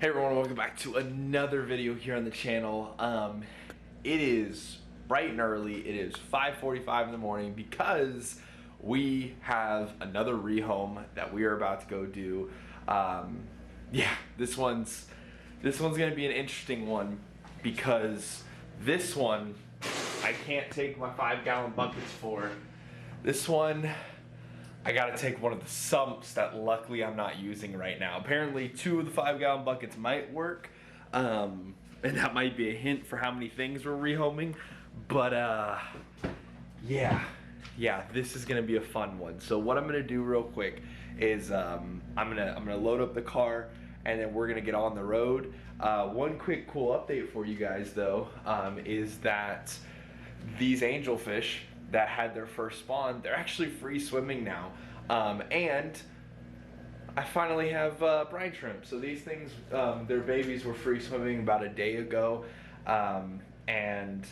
Hey everyone, welcome back to another video here on the channel. It is bright and early. It is 5:45 in the morning because we have another rehome that we are about to go do. Yeah, this one's gonna be an interesting one because this one I can't take my 5-gallon buckets for. This one I gotta take one of the sumps that luckily I'm not using right now. Apparently 2 of the 5-gallon buckets might work, and that might be a hint for how many things we're rehoming. But yeah, this is gonna be a fun one. So what I'm gonna do real quick is I'm gonna load up the car and then we're gonna get on the road. One quick cool update for you guys though, is that these angelfish that had their first spawn, they're actually free swimming now. And I finally have brine shrimp. So these things, their babies were free swimming about a day ago. And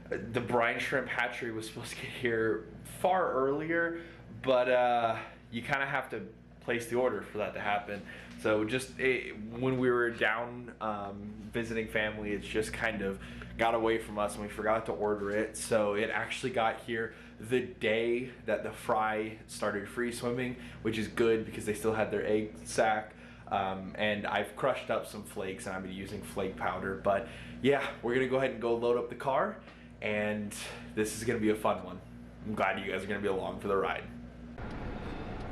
the brine shrimp hatchery was supposed to get here far earlier, but you kind of have to place the order for that to happen. So just when we were down visiting family, it's just kind of got away from us and we forgot to order it. So it actually got here the day that the fry started free swimming, which is good because they still had their egg sac. And I've crushed up some flakes and I've been using flake powder. But yeah, we're gonna go ahead and go load up the car, and this is gonna be a fun one. I'm glad you guys are gonna be along for the ride.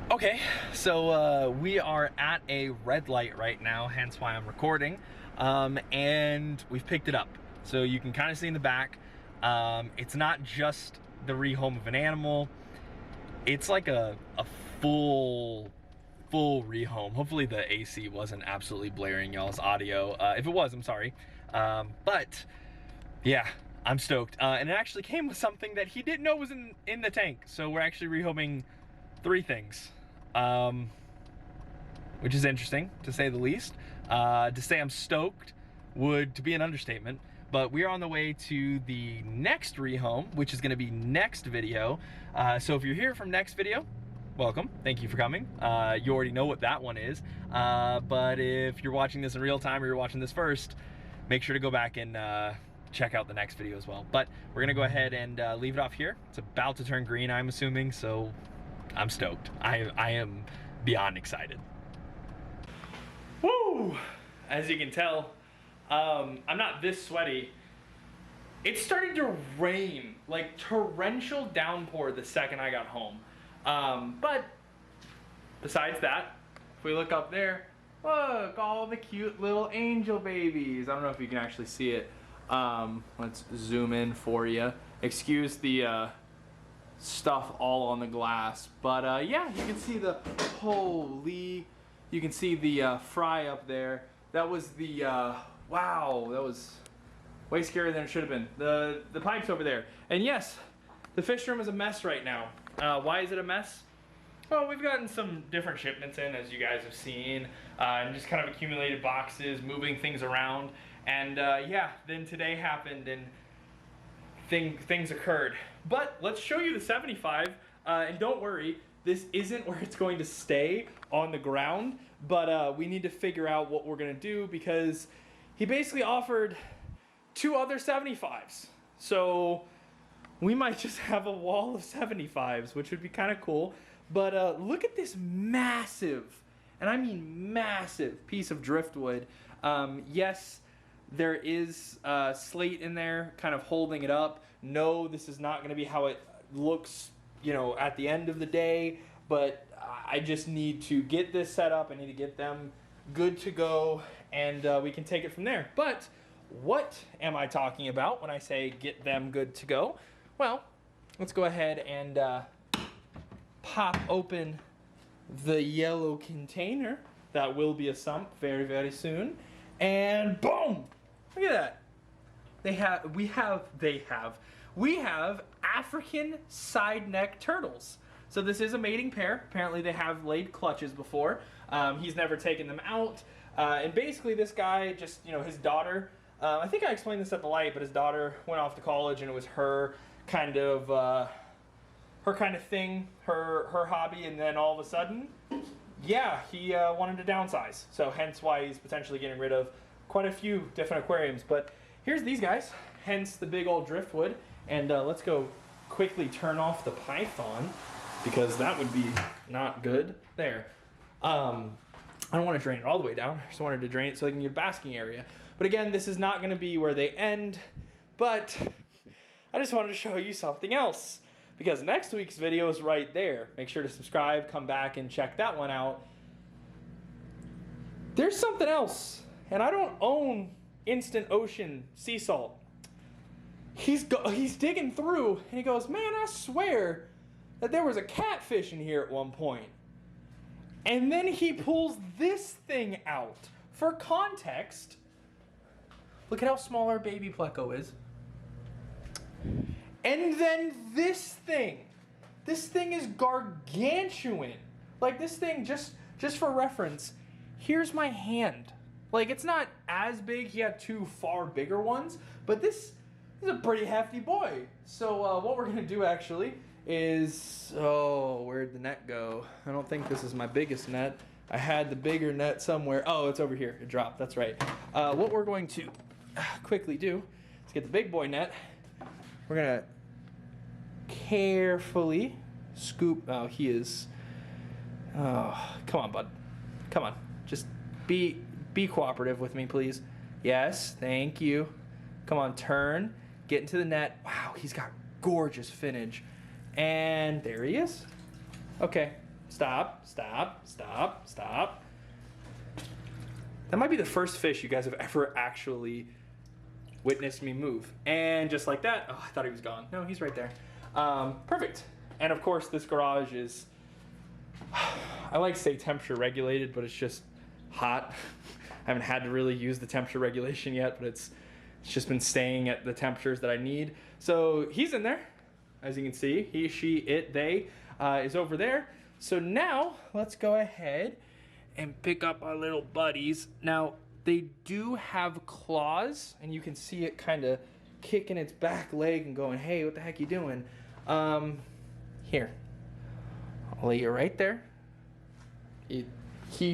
Okay, so we are at a red light right now, hence why I'm recording, and we've picked it up. So you can kind of see in the back, it's not just the rehome of an animal, it's like a full rehome. Hopefully the AC wasn't absolutely blaring y'all's audio. If it was, I'm sorry. But yeah, I'm stoked. And it actually came with something that he didn't know was in the tank. So we're actually rehoming 3 things. Which is interesting, to say the least. To say I'm stoked would be an understatement, but we are on the way to the next rehome, which is gonna be next video. So if you're here from next video, welcome, thank you for coming. You already know what that one is, but if you're watching this in real time or you're watching this first, make sure to go back and check out the next video as well. But we're gonna go ahead and leave it off here. It's about to turn green, I'm assuming, so I'm stoked. I am beyond excited. Woo! As you can tell, I'm not this sweaty. It's starting to rain, like torrential downpour the second I got home. But besides that, if we look up there, look, all the cute little angel babies. I don't know if you can actually see it. Let's zoom in for you. Excuse the stuff all on the glass, but yeah, you can see the you can see the fry up there. That was the wow, that was way scarier than it should have been. The pipe's over there, and yes, the fish room is a mess right now. Why is it a mess? Well, we've gotten some different shipments in, as you guys have seen, and just kind of accumulated boxes, moving things around, and yeah, then today happened and things occurred. But let's show you the 75, and don't worry, this isn't where it's going to stay on the ground, but we need to figure out what we're gonna do because he basically offered 2 other 75s. So we might just have a wall of 75s, which would be kind of cool. But look at this massive, and I mean massive, piece of driftwood. Yes, there is slate in there kind of holding it up. No, this is not going to be how it looks, you know, at the end of the day, but I just need to get this set up. I need to get them good to go, and we can take it from there. But what am I talking about when I say get them good to go? Well, let's go ahead and pop open the yellow container. That will be a sump very, very soon. And boom! Look at that. We have African side neck turtles. So this is a mating pair. Apparently they have laid clutches before. He's never taken them out. And basically this guy just, you know, his daughter, I think I explained this at the light, but his daughter went off to college and it was her kind of thing, her hobby, and then all of a sudden, yeah, he wanted to downsize. So hence why he's potentially getting rid of quite a few different aquariums. But here's these guys, hence the big old driftwood. And let's go quickly turn off the python because that would be not good. There. I don't want to drain it all the way down. I just wanted to drain it so I can get a basking area. But again, this is not going to be where they end. But I just wanted to show you something else, because next week's video is right there. Make sure to subscribe, come back and check that one out. There's something else, and I don't own Instant Ocean sea salt. He's digging through, and he goes, man, I swear that there was a catfish in here at one point. And then he pulls this thing out. For context, look at how small our baby pleco is. And then this thing is gargantuan. Like this thing, just for reference, here's my hand. Like it's not as big, he had two far bigger ones, but this is a pretty hefty boy. So what we're gonna do actually is, oh, where'd the net go? I don't think this is my biggest net. I had the bigger net somewhere. Oh, it's over here, it dropped, that's right. What we're going to quickly do is get the big boy net. We're gonna carefully scoop. Oh, he is. Oh, come on, bud. Come on. Just be cooperative with me, please. Yes, thank you. Come on, turn. Get into the net. Wow, he's got gorgeous finnage. And there he is. Okay, stop, stop, stop, stop. That might be the first fish you guys have ever actually witnessed me move. And just like that, oh, I thought he was gone. No, he's right there. Perfect. And of course, this garage is, I like to say temperature regulated, but it's just hot. I haven't had to really use the temperature regulation yet, but it's just been staying at the temperatures that I need. So he's in there, as you can see. He, she, it, they is over there. So now let's go ahead and pick up our little buddies. Now, they do have claws, and you can see it kind of kicking its back leg and going, hey, what the heck you doing? Here. I'll lay you right there. He,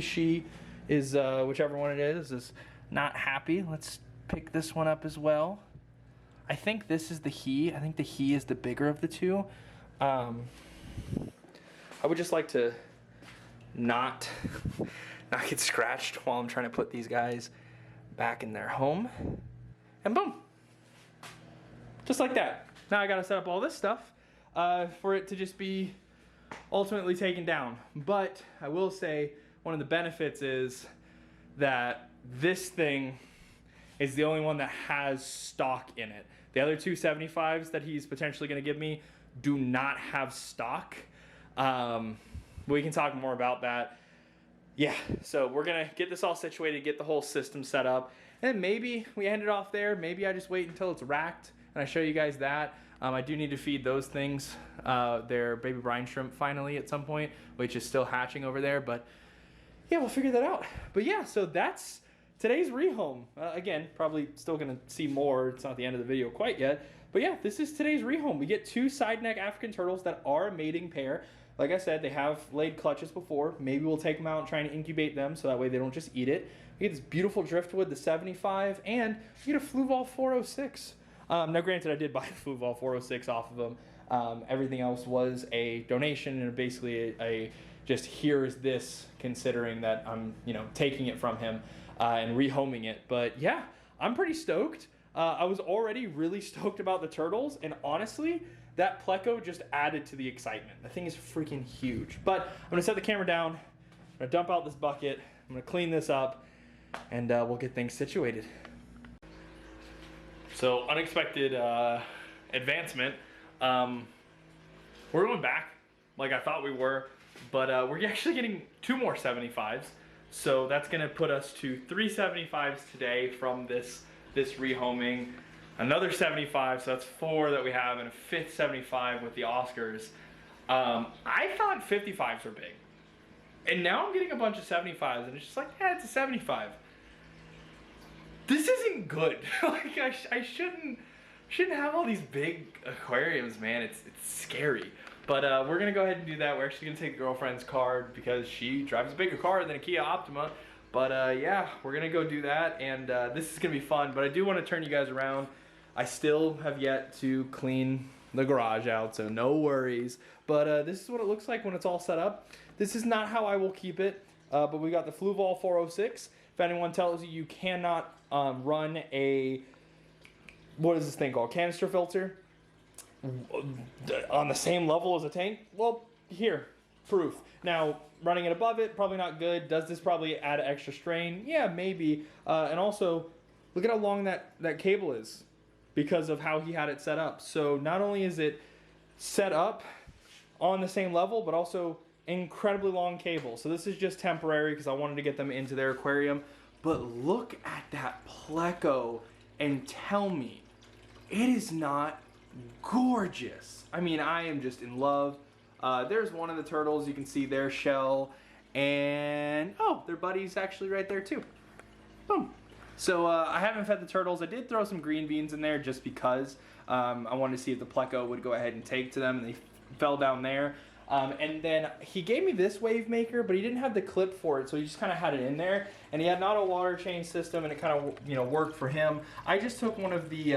she is, whichever one it is not happy. Let's pick this one up as well. I think this is the he. I think the he is the bigger of the two. I would just like to not get scratched while I'm trying to put these guys back in their home. And boom. Just like that. Now I gotta set up all this stuff for it to just be ultimately taken down. But I will say one of the benefits is that this thing is the only one that has stock in it. The other two 75s that he's potentially gonna give me do not have stock. We can talk more about that. Yeah, so we're gonna get this all situated, get the whole system set up, and then maybe we end it off there. Maybe I just wait until it's racked and I show you guys that. I do need to feed those things their baby brine shrimp finally at some point, which is still hatching over there, but yeah, we'll figure that out. But yeah, so that's today's rehome. Again, probably still gonna see more. It's not the end of the video quite yet, but yeah, this is today's rehome. We get two side neck African turtles that are a mating pair. Like I said, they have laid clutches before. Maybe we'll take them out and try and incubate them so that way they don't just eat it. We get this beautiful driftwood, the 75, and we get a Fluval 406. Now granted, I did buy the Fluval 406 off of them. Everything else was a donation and basically a just here's this, considering that I'm taking it from him and rehoming it. But yeah, I'm pretty stoked. I was already really stoked about the turtles, and honestly, that pleco just added to the excitement. The thing is freaking huge. But I'm gonna set the camera down, I'm gonna dump out this bucket, I'm gonna clean this up, and we'll get things situated. So, unexpected advancement. We're going back like I thought we were, but we're actually getting two more 75s. So that's gonna put us to 3 75s today from this rehoming. Another 75, so that's 4 that we have, and a 5th 75 with the Oscars. I thought 55s were big. And now I'm getting a bunch of 75s, and it's just like, yeah, it's a 75. This isn't good. Like, I shouldn't have all these big aquariums, man. It's scary. But we're gonna go ahead and do that. We're actually gonna take the girlfriend's card because she drives a bigger car than a Kia Optima. But yeah, we're gonna go do that, and this is gonna be fun. But I do want to turn you guys around. I still have yet to clean the garage out, so no worries. But this is what it looks like when it's all set up. This is not how I will keep it, but we got the Fluval 406. If anyone tells you you cannot run a, what is this thing called, canister filter on the same level as a tank, well, here, proof. Now, running it above it, probably not good. Does this probably add extra strain? Yeah, maybe. And also, look at how long that cable is because of how he had it set up. So not only is it set up on the same level, but also incredibly long cable. So this is just temporary because I wanted to get them into their aquarium. But look at that pleco and tell me it is not gorgeous. I mean, I am just in love. There's one of the turtles. You can see their shell. And, oh, their buddy's actually right there too. Boom. So I haven't fed the turtles. I did throw some green beans in there just because I wanted to see if the pleco would go ahead and take to them. And they fell down there. And then he gave me this wave maker, but he didn't have the clip for it, so he just kind of had it in there. And he had an auto water change system, and it kind of, you know, worked for him. I just took one of the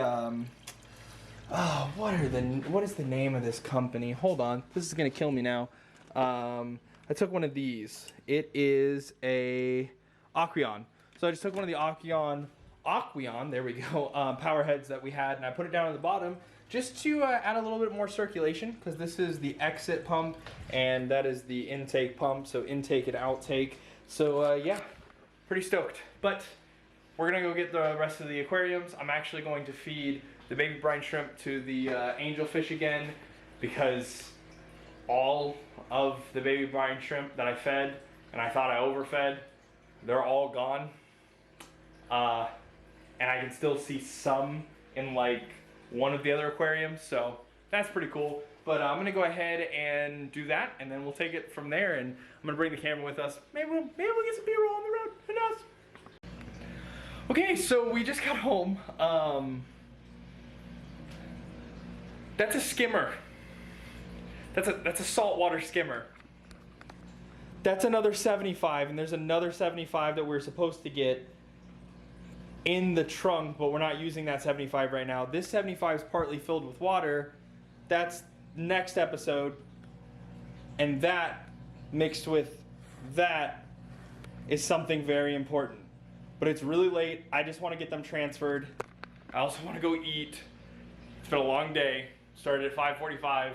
what is the name of this company? Hold on, this is gonna kill me now. I took one of these. It is a Aqueon. So I just took one of the Aqueon, there we go, power heads that we had, and I put it down at the bottom just to add a little bit more circulation, because this is the exit pump and that is the intake pump, so intake and outtake. So yeah, pretty stoked. But we're gonna go get the rest of the aquariums. I'm actually going to feed the baby brine shrimp to the angelfish again, because all of the baby brine shrimp that I fed and I thought I overfed, they're all gone. And I can still see some in like one of the other aquariums, so that's pretty cool. But I'm gonna go ahead and do that, and then we'll take it from there. And I'm gonna bring the camera with us. Maybe we'll get some B-roll on the road. Who knows? Okay, so we just got home. That's a skimmer. That's a saltwater skimmer. That's another 75, and there's another 75 that we're supposed to get in the trunk, but we're not using that 75 right now. This 75 is partly filled with water. That's next episode. And that mixed with that is something very important. But it's really late. I just want to get them transferred. I also want to go eat. It's been a long day. Started at 5:45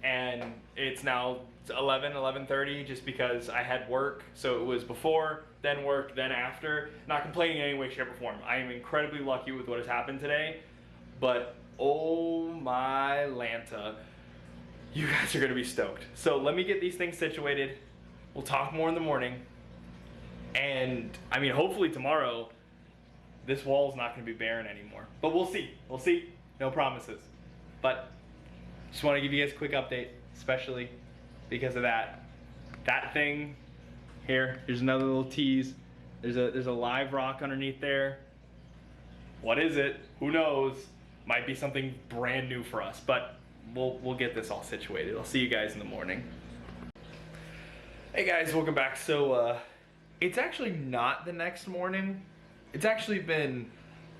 and it's now 11:30 just because I had work. So it was before, then work, then after. Not complaining in any way, shape, or form. I am incredibly lucky with what has happened today, but oh my Lanta, you guys are gonna be stoked. So let me get these things situated. We'll talk more in the morning. And I mean, hopefully tomorrow, this wall is not gonna be barren anymore. But we'll see, no promises. But just wanna give you guys a quick update, especially because of that thing here. Here's another little tease. There's a live rock underneath there. What is it? Who knows? Might be something brand new for us, but we'll get this all situated. I'll see you guys in the morning. Hey guys, welcome back. So it's actually not the next morning. It's actually been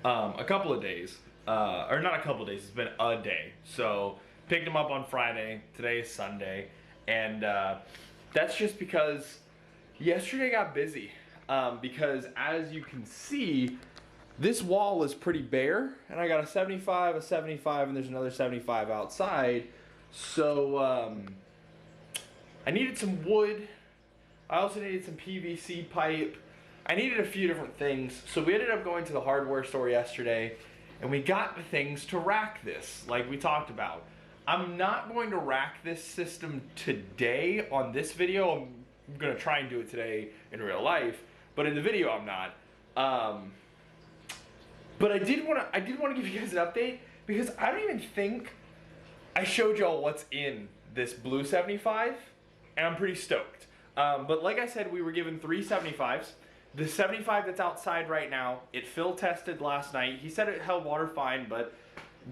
a couple of days, or not a couple of days. It's been a day. So picked him up on Friday. Today is Sunday. And that's just because yesterday got busy. Because as you can see, this wall is pretty bare. And I got a 75, a 75, and there's another 75 outside. So I needed some wood. I also needed some PVC pipe. I needed a few different things. So we ended up going to the hardware store yesterday. And we got the things to rack this, like we talked about. I'm not going to rack this system today on this video. I'm gonna try and do it today in real life, but in the video I'm not. But I did want to give you guys an update because I don't even think I showed y'all what's in this blue 75, and I'm pretty stoked. But like I said, we were given 3 75s. The 75 that's outside right now, it fill tested last night. He said it held water fine, but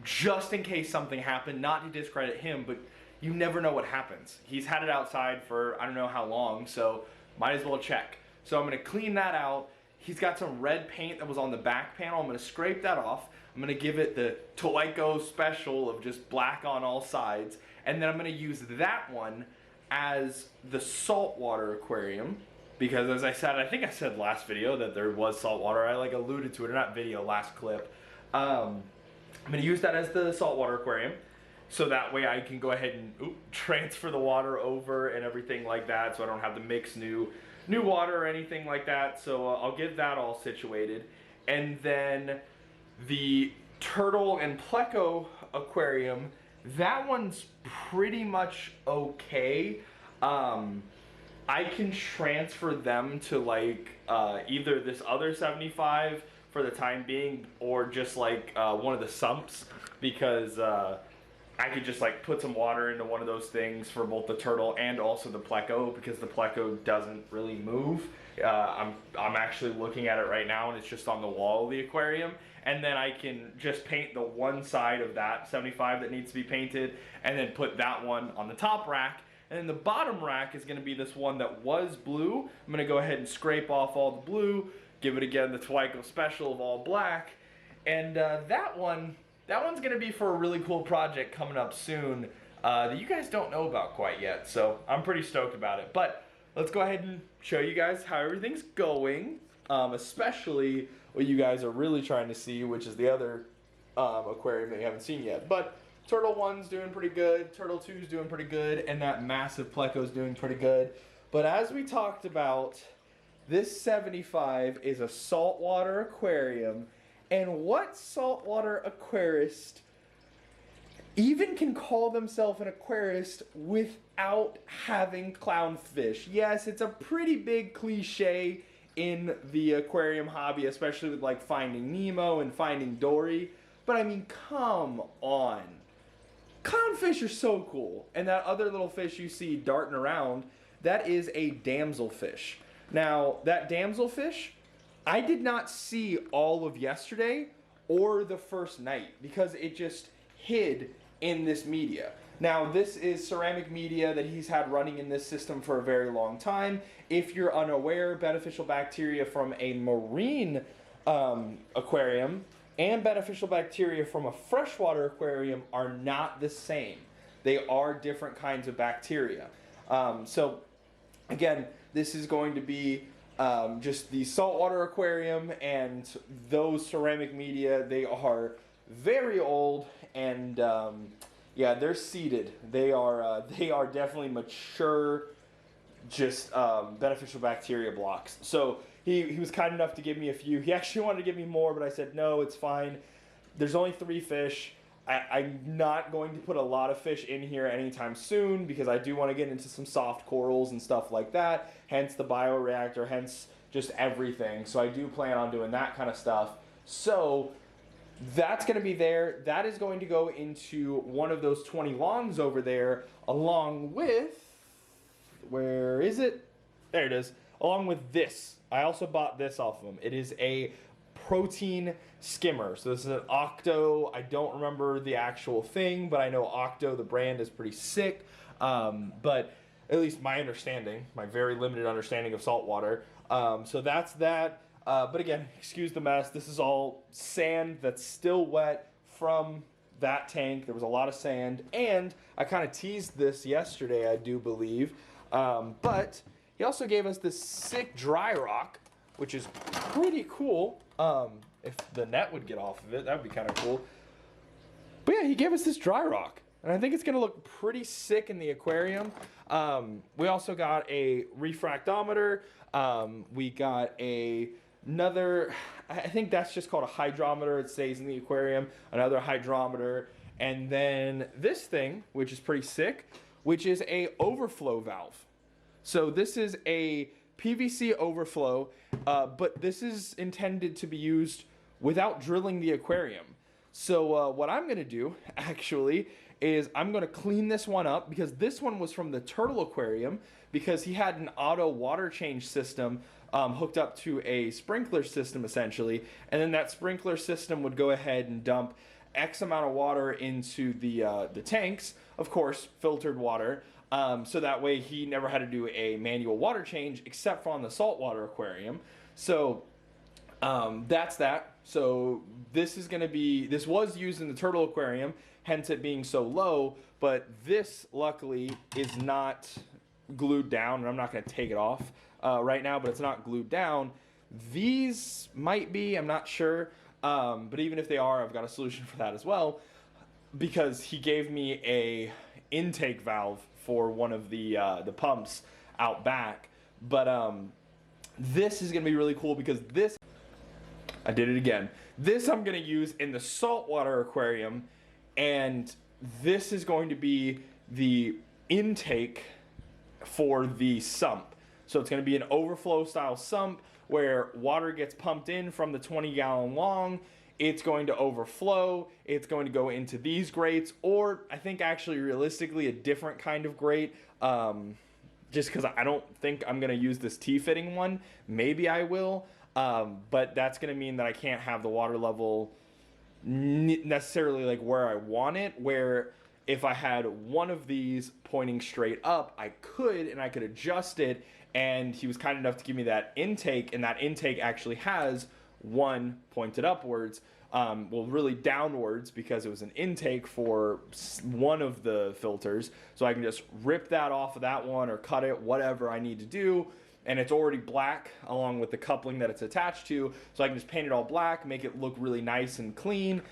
just in case something happened, not to discredit him, but you never know what happens. He's had it outside for I don't know how long, so might as well check. So I'm gonna clean that out. He's got some red paint that was on the back panel. I'm gonna scrape that off. I'm gonna give it the TOAIKO special of just black on all sides. And then I'm gonna use that one as the saltwater aquarium. Because as I said, I think I said last video that there was saltwater. I like alluded to it, or not video, last clip. I'm gonna use that as the saltwater aquarium. So that way I can go ahead and transfer the water over and everything like that. So I don't have to mix new water or anything like that. So I'll get that all situated. And then the turtle and pleco aquarium, that one's pretty much okay. I can transfer them to like either this other 75 for the time being, or just like one of the sumps, because I could just like put some water into one of those things for both the turtle and also the pleco, because the pleco doesn't really move. I'm actually looking at it right now, and it's just on the wall of the aquarium. And then I can just paint the one side of that 75 that needs to be painted, and then put that one on the top rack. And then the bottom rack is going to be this one that was blue. I'm going to go ahead and scrape off all the blue, give it again the TOAIKO special of all black. And that one's going to be for a really cool project coming up soon that you guys don't know about quite yet. So I'm pretty stoked about it. But let's go ahead and show you guys how everything's going, especially what you guys are really trying to see, which is the other aquarium that you haven't seen yet. But Turtle 1's doing pretty good, Turtle 2's doing pretty good, and that massive pleco's doing pretty good. But as we talked about, this 75 is a saltwater aquarium, and what saltwater aquarist even can call themselves an aquarist without having clownfish? Yes, it's a pretty big cliche in the aquarium hobby, especially with like Finding Nemo and Finding Dory. But I mean, come on. Clownfish are so cool. And that other little fish you see darting around, that is a damselfish. Now, that damselfish, I did not see all of yesterday or the first night because it just hid in this media. Now, this is ceramic media that he's had running in this system for a very long time. If you're unaware, beneficial bacteria from a marine aquarium and beneficial bacteria from a freshwater aquarium are not the same. They are different kinds of bacteria. So, again, this is going to be just the saltwater aquarium, and those ceramic media, they are very old, and yeah, they're seeded. They are definitely mature, just beneficial bacteria blocks. So he was kind enough to give me a few. He actually wanted to give me more, but I said, no, it's fine. There's only 3 fish. I'm not going to put a lot of fish in here anytime soon because I do want to get into some soft corals and stuff like that, hence the bioreactor, hence just everything. So I do plan on doing that kind of stuff. So that's going to be there. That is going to go into one of those 20 longs over there, along with, where is it? There it is. Along with this. I also bought this off of them. It is a protein skimmer. So this is an Octo. I don't remember the actual thing, but I know Octo, the brand, is pretty sick. But at least my understanding, my very limited understanding of saltwater. So that's that. But again, excuse the mess. This is all sand that's still wet from that tank. There was a lot of sand, and I kind of teased this yesterday, I do believe. But he also gave us this sick dry rock, which is pretty cool. If the net would get off of it, that would be kind of cool. But yeah, he gave us this dry rock, and I think it's going to look pretty sick in the aquarium. We also got a refractometer. We got another, I think that's just called a hydrometer. It stays in the aquarium. Another hydrometer. And then this thing, which is pretty sick, which is a overflow valve. So this is a PVC overflow, but this is intended to be used without drilling the aquarium. So what I'm going to do, actually, is I'm going to clean this one up, because this one was from the turtle aquarium, because he had an auto water change system hooked up to a sprinkler system, essentially, and then that sprinkler system would go ahead and dump X amount of water into the tanks, of course, filtered water, so that way he never had to do a manual water change except for on the saltwater aquarium. So that's that. So this was used in the turtle aquarium, hence it being so low, but this luckily is not glued down, and I'm not going to take it off right now, but it's not glued down. These might be, I'm not sure, but even if they are, I've got a solution for that as well, because he gave me a intake valve for one of the pumps out back. But this is going to be really cool because this, I did it again. This I'm going to use in the saltwater aquarium, and this is going to be the intake for the sump. So it's going to be an overflow style sump where water gets pumped in from the 20-gallon long. It's going to overflow. It's going to go into these grates, or I think actually realistically a different kind of grate, just because I don't think I'm going to use this T-fitting one. Maybe I will, but that's going to mean that I can't have the water level necessarily like where I want it, where if I had one of these pointing straight up, I could adjust it, and he was kind enough to give me that intake, and that intake actually has one pointed upwards, well, really downwards, because it was an intake for one of the filters, so I can just rip that off of that one or cut it, whatever I need to do, and it's already black along with the coupling that it's attached to, so I can just paint it all black, make it look really nice and clean,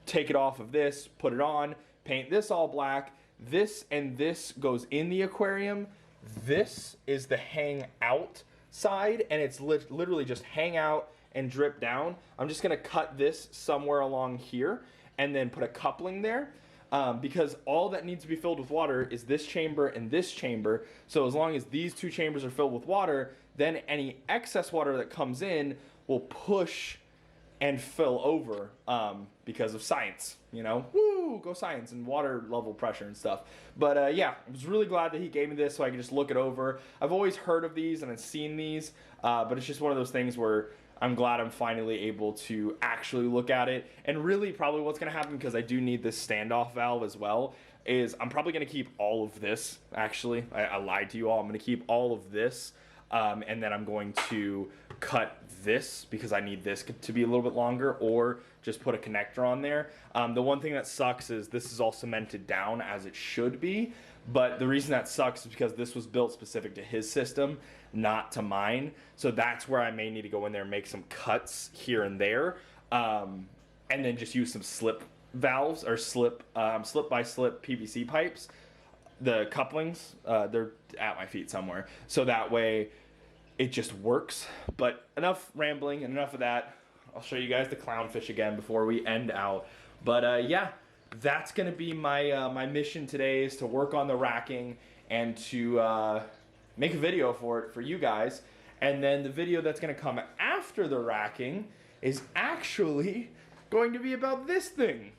take it off of this, put it on, paint this all black. This and this goes in the aquarium. This is the hang out side, and it's literally just hang out and drip down. I'm just gonna cut this somewhere along here and then put a coupling there, because all that needs to be filled with water is this chamber and this chamber. So as long as these two chambers are filled with water, then any excess water that comes in will push and fill over, because of science, you know, woo, go science and water level pressure and stuff. But yeah, I was really glad that he gave me this so I could just look it over. I've always heard of these and I've seen these, but it's just one of those things where I'm glad I'm finally able to actually look at it. And really probably what's going to happen, because I do need this standoff valve as well, is I'm probably going to keep all of this. Actually, I lied to you all. I'm going to keep all of this, and then I'm going to cut this because I need this to be a little bit longer, or just put a connector on there. The one thing that sucks is this is all cemented down as it should be, but the reason that sucks is because this was built specific to his system, not to mine. So that's where I may need to go in there and make some cuts here and there, and then just use some slip valves or slip by slip PVC pipes. The couplings, they're at my feet somewhere, so that way it just works. But enough rambling and enough of that. I'll show you guys the clownfish again before we end out. But yeah, that's gonna be my my mission today, is to work on the racking and to make a video for it for you guys. And then the video that's gonna come after the racking is actually going to be about this thing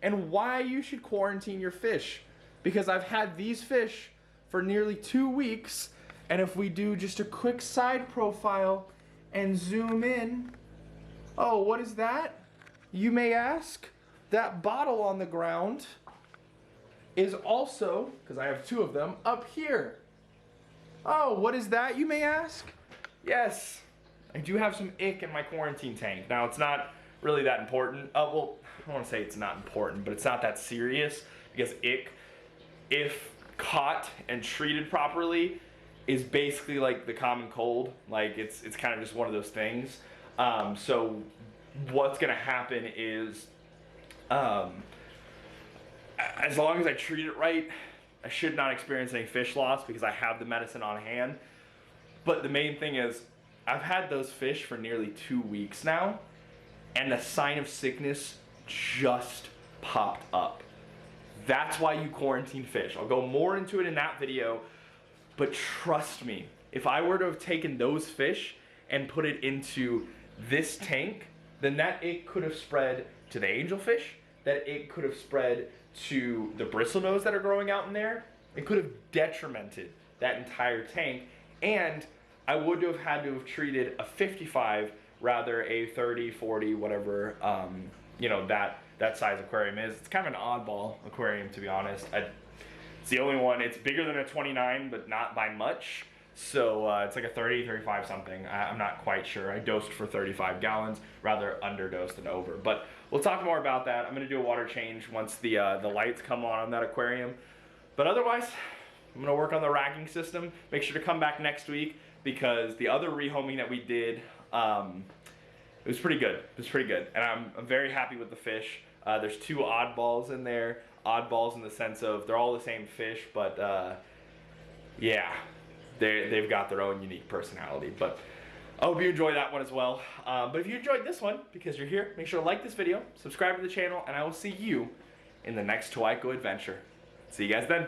and why you should quarantine your fish. Because I've had these fish for nearly 2 weeks, and if we do just a quick side profile and zoom in, oh, what is that? You may ask. That bottle on the ground is also, because I have 2 of them, up here. Oh, what is that, you may ask? Yes, I do have some ick in my quarantine tank. Now, it's not really that important. Well, I don't want to say it's not important, but it's not that serious, because ick, if caught and treated properly, is basically like the common cold. Like, it's kind of just one of those things. So what's gonna happen is, as long as I treat it right, I should not experience any fish loss because I have the medicine on hand. But the main thing is, I've had those fish for nearly 2 weeks now, and the sign of sickness just popped up. That's why you quarantine fish. I'll go more into it in that video, but trust me, if I were to have taken those fish and put it into this tank, then that it could have spread to the angelfish, that it could have spread to the bristlenose that are growing out in there. It could have detrimented that entire tank, and I would have had to have treated a 55 rather a 30, 40, whatever, you know, that that size aquarium is. It's kind of an oddball aquarium, to be honest. It's the only one. It's bigger than a 29, but not by much. So it's like a 30, 35 something. I'm not quite sure. I dosed for 35 gallons, rather underdosed than over. But we'll talk more about that. I'm gonna do a water change once the lights come on that aquarium. But otherwise, I'm gonna work on the racking system. Make sure to come back next week because the other rehoming that we did, it was pretty good. It was pretty good. And I'm very happy with the fish. There's two oddballs in there. Oddballs in the sense of they're all the same fish, but yeah. They've got their own unique personality, but I hope you enjoy that one as well. But if you enjoyed this one, because you're here, make sure to like this video, subscribe to the channel, and I will see you in the next TOAIKO adventure. See you guys then.